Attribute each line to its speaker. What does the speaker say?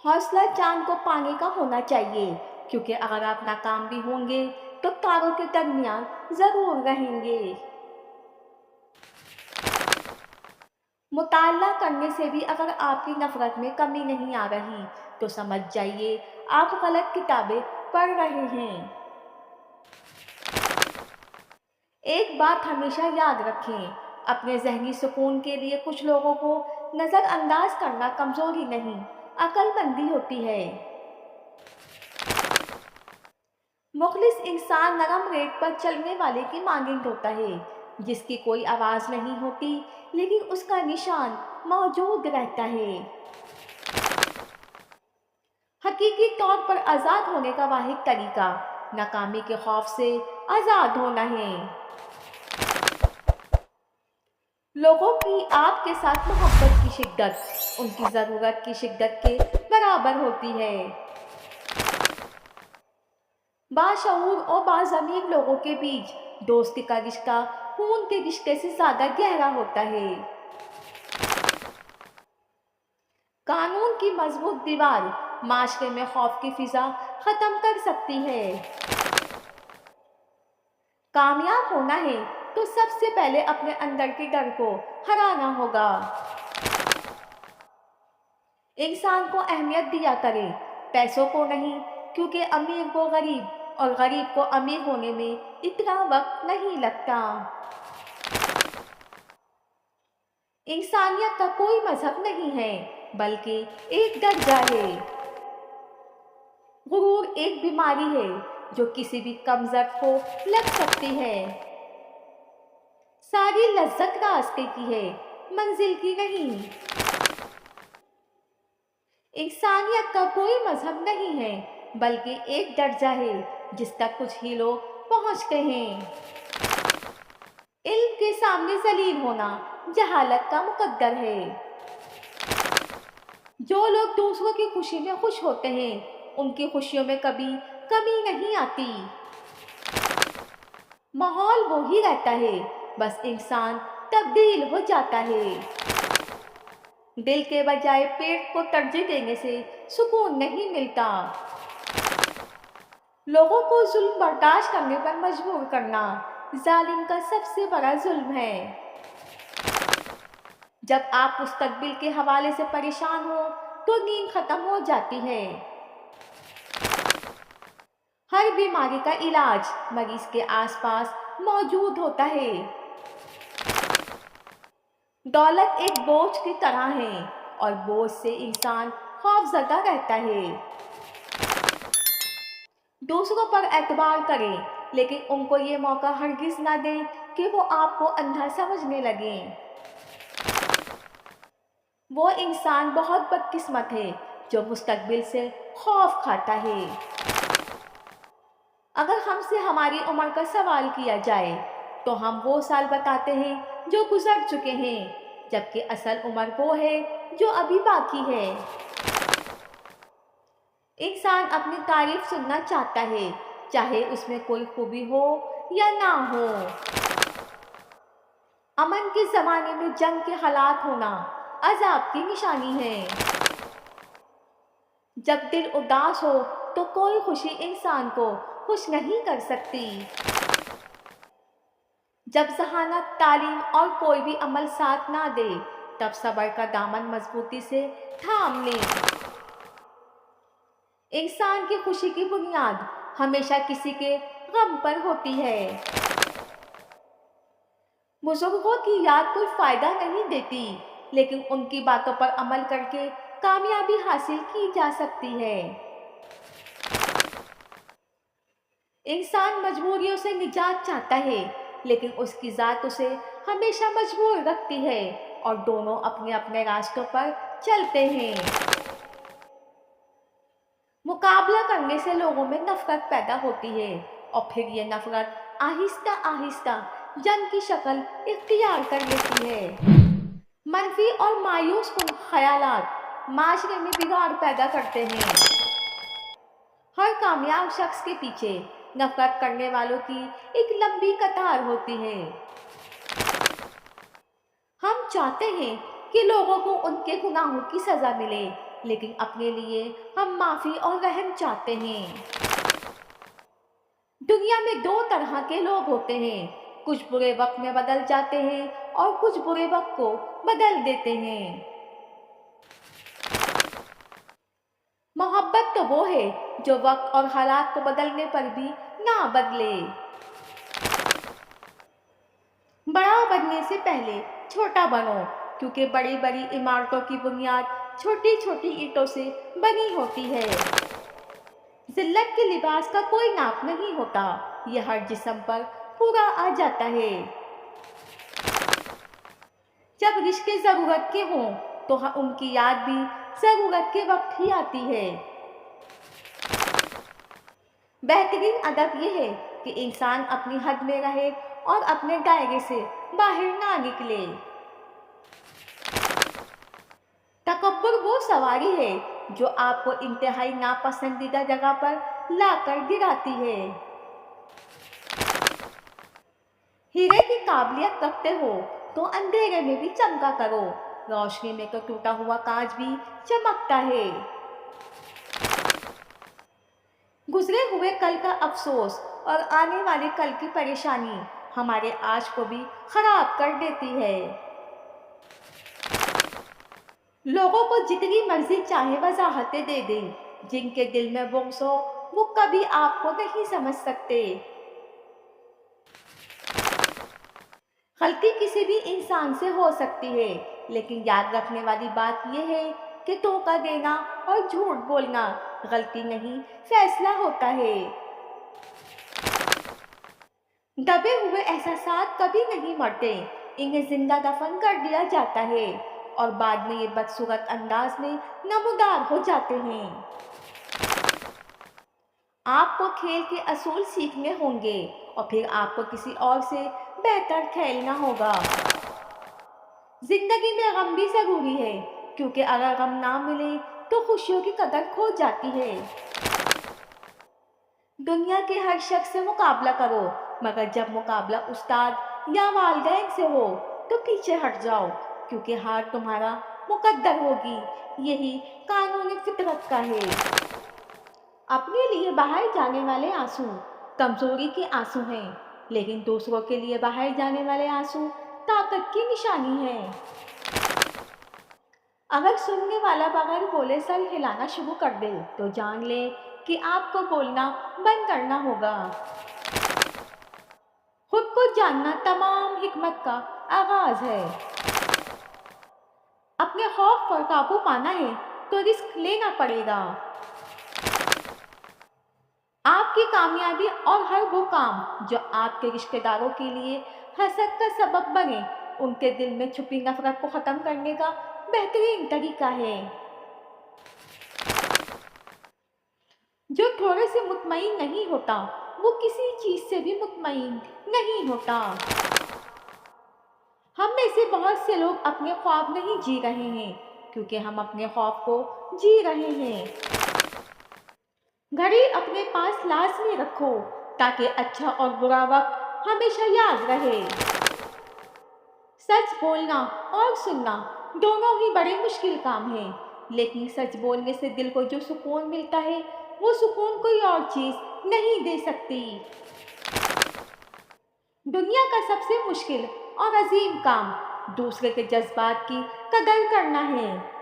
Speaker 1: حوصلہ چاند کو پانی کا ہونا چاہیے، کیونکہ اگر آپ ناکام بھی ہوں گے تو تاروں کے درمیان ضرور رہیں گے۔ مطالعہ کرنے سے بھی اگر آپ کی نفرت میں کمی نہیں آ رہی تو سمجھ جائیے آپ غلط کتابیں پڑھ رہے ہیں۔ ایک بات ہمیشہ یاد رکھیں، اپنے ذہنی سکون کے لیے کچھ لوگوں کو نظر انداز کرنا کمزوری نہیں، عقل مندی ہوتی ہے۔ مخلص انسان نرم ریت پر چلنے والے کی مانند ہوتا ہے، جس کی کوئی آواز نہیں ہوتی لیکن اس کا نشان موجود رہتا ہے۔ حقیقی طور پر آزاد ہونے کا واحد طریقہ ناکامی کے خوف سے آزاد ہونا ہے۔ لوگوں کی آپ کے ساتھ محبت کی شدت ان کی ضرورت کی شدت کے برابر ہوتی ہے۔ باشعور اور باضمیر لوگوں کے بیچ دوستی کا رشتہ خون کے رشتے سے زیادہ گہرا ہوتا ہے۔ قانون کی مضبوط دیوار معاشرے میں خوف کی فضا ختم کر سکتی ہے۔ کامیاب ہونا ہے تو سب سے پہلے اپنے اندر کے ڈر کو ہرانا ہوگا۔ انسان کو اہمیت دیا کرے، پیسوں کو نہیں، کیونکہ امیر کو غریب اور غریب کو امیر ہونے میں اتنا وقت نہیں لگتا۔ انسانیت کا کوئی مذہب نہیں ہے، بلکہ ایک درجہ ہے۔ غرور ایک بیماری ہے جو کسی بھی کم ذرف کو لگ سکتی ہے۔ ساری لذت راستے کی ہے، منزل کی نہیں۔ انسانیت کا کوئی مذہب نہیں ہے، بلکہ ایک درجہ ہے جس تک کچھ ہی لوگ پہنچتے ہیں۔ علم کے سامنے ذلیل ہونا جہالت کا مقدر ہے۔ جو لوگ دوسروں کی خوشی میں خوش ہوتے ہیں ان کی خوشیوں میں کبھی کمی نہیں آتی۔ ماحول وہی رہتا ہے، بس انسان تبدیل ہو جاتا ہے۔ دل کے بجائے پیٹ کو ترجیح دینے سے سکون نہیں ملتا۔ لوگوں کو ظلم برداشت کرنے پر مجبور کرنا ظالم کا سب سے بڑا ظلم ہے۔ جب آپ مستقبل کے حوالے سے پریشان ہوں تو نیند ختم ہو جاتی ہے۔ ہر بیماری کا علاج مریض کے آس پاس موجود ہوتا ہے۔ دولت ایک بوجھ کی طرح ہے اور بوجھ سے انسان خوفزدہ رہتا ہے۔ دوسروں پر اعتبار کریں لیکن ان کو یہ موقع ہرگز نہ دیں کہ وہ آپ کو اندھا سمجھنے لگیں۔ وہ انسان بہت بدقسمت ہے جو مستقبل سے خوف کھاتا ہے۔ اگر ہم سے ہماری عمر کا سوال کیا جائے تو ہم وہ سال بتاتے ہیں جو گزر چکے ہیں، جبکہ اصل عمر وہ ہے جو ابھی باقی ہے۔ انسان اپنی تعریف سننا چاہتا ہے، چاہے اس میں کوئی خوبی ہو یا نہ ہو۔ امن کے زمانے میں جنگ کے حالات ہونا عذاب کی نشانی ہے۔ جب دل اداس ہو تو کوئی خوشی انسان کو خوش نہیں کر سکتی۔ جب ذہانت، تعلیم اور کوئی بھی عمل ساتھ نہ دے تب صبر کا دامن مضبوطی سے تھام لیں۔ انسان کی خوشی کی بنیاد ہمیشہ کسی کے غم پر ہوتی ہے۔ بزرگوں کی یاد کوئی فائدہ نہیں دیتی، لیکن ان کی باتوں پر عمل کر کے کامیابی حاصل کی جا سکتی ہے۔ انسان مجبوریوں سے نجات چاہتا ہے، لیکن اس کی ذات اسے ہمیشہ مجبور رکھتی ہے اور دونوں اپنے اپنے راستوں پر چلتے ہیں۔ مقابلہ کرنے سے لوگوں میں نفرت پیدا ہوتی ہے اور پھر یہ نفرت آہستہ آہستہ جنگ کی شکل اختیار کر لیتی ہے۔ منفی اور مایوس کن خیالات معاشرے میں بگاڑ پیدا کرتے ہیں۔ ہر کامیاب شخص کے پیچھے نفرت کرنے والوں کی ایک لمبی قطار ہوتی ہے۔ ہم چاہتے ہیں کہ لوگوں کو ان کے گناہوں کی سزا ملے، لیکن اپنے لیے ہم معافی اور رحم چاہتے ہیں۔ دنیا میں دو طرح کے لوگ ہوتے ہیں، کچھ برے وقت میں بدل جاتے ہیں اور کچھ برے وقت کو بدل دیتے ہیں۔ محبت تو وہ ہے جو وقت اور حالات کو بدلنے پر بھی نہ بدلے۔ بڑا بننے سے پہلے چھوٹا بنو، کیونکہ بڑی بڑی عمارتوں کی بنیاد چھوٹی چھوٹی اینٹوں سے بنی ہوتی ہے۔ ذلت کے لباس کا کوئی ناپ نہیں ہوتا، یہ ہر جسم پر پورا آ جاتا ہے۔ جب رشتے ضرورت کے ہوں تو ان کی یاد بھی ضرورت کے وقت ہی آتی ہے۔ بہترین ادب یہ ہے کہ انسان اپنی حد میں رہے اور اپنے دائرے سے باہر نہ نکلے۔ تکبر وہ سواری ہے جو آپ کو انتہائی ناپسندیدہ جگہ پر لا کر گراتی ہے۔ ہیرے کی قابلیت رکھتے ہو تو اندھیرے میں بھی چمکا کرو، روشنی میں تو ٹوٹا ہوا کانچ بھی چمکتا ہے۔ گزرے ہوئے کل کا افسوس اور آنے والے کل کی پریشانی ہمارے آج کو بھی خراب کر دیتی ہے۔ لوگوں کو جتنی مرضی چاہے وضاحتیں دے دیں، جن کے دل میں بغض ہو وہ کبھی آپ کو نہیں سمجھ سکتے۔ غلطی کسی بھی انسان سے ہو سکتی ہے، لیکن یاد رکھنے والی بات یہ ہے کہ دھوکہ دینا اور جھوٹ بولنا غلطی نہیں، فیصلہ ہوتا ہے۔ دبے ہوئے احساسات کبھی نہیں مرتے، انہیں زندہ دفن کر دیا جاتا ہے اور بعد میں یہ بدصورت انداز میں نمودار ہو جاتے ہیں۔ آپ کو کھیل کے اصول سیکھنے ہوں گے اور پھر آپ کو کسی اور سے بہتر کھیلنا ہوگا۔ زندگی میں غم بھی ضروری ہے، کیونکہ اگر غم نہ ملے تو خوشیوں کی قدر کھو جاتی ہے۔ دنیا کے ہر شخص سے مقابلہ کرو، مگر جب مقابلہ استاد یا والدین سے ہو تو پیچھے ہٹ جاؤ، کیونکہ ہار تمہارا مقدر ہوگی، یہی قانون فطرت کا ہے۔ اپنے لیے بہائے جانے والے آنسو کمزوری کے آنسو ہیں، لیکن دوسروں کے لیے بہائے جانے والے آنسو طاقت کی نشانی ہے۔ اگر سننے والا بغیر بولے سر ہلانا شروع کر دے تو جان لے کہ آپ کو بولنا بند کرنا ہوگا۔ خود کو جاننا تمام حکمت کا آغاز ہے۔ اپنے خوف پر قابو پانا ہے تو رسک لینا پڑے گا۔ آپ کی کامیابی اور ہر وہ کام جو آپ کے رشتہ داروں کے لیے حسد کا سبب بنے، ان کے دل میں چھپی نفرت کو ختم کرنے کا بہترین طریقہ ہے۔ جو تھوڑے سے مطمئن نہیں ہوتا وہ کسی چیز سے بھی مطمئن نہیں ہوتا۔ ہم میں سے بہت سے لوگ اپنے خواب نہیں جی رہے ہیں، کیونکہ ہم اپنے خوف کو جی رہے ہیں۔ گھڑی اپنے پاس لازمی رکھو تاکہ اچھا اور برا وقت ہمیشہ یاد رہے۔ سچ بولنا اور سننا دونوں ہی بڑے مشکل کام ہیں، لیکن سچ بولنے سے دل کو جو سکون ملتا ہے وہ سکون کوئی اور چیز نہیں دے سکتی۔ دنیا کا سب سے مشکل اور عظیم کام دوسرے کے جذبات کی قدر کرنا ہے۔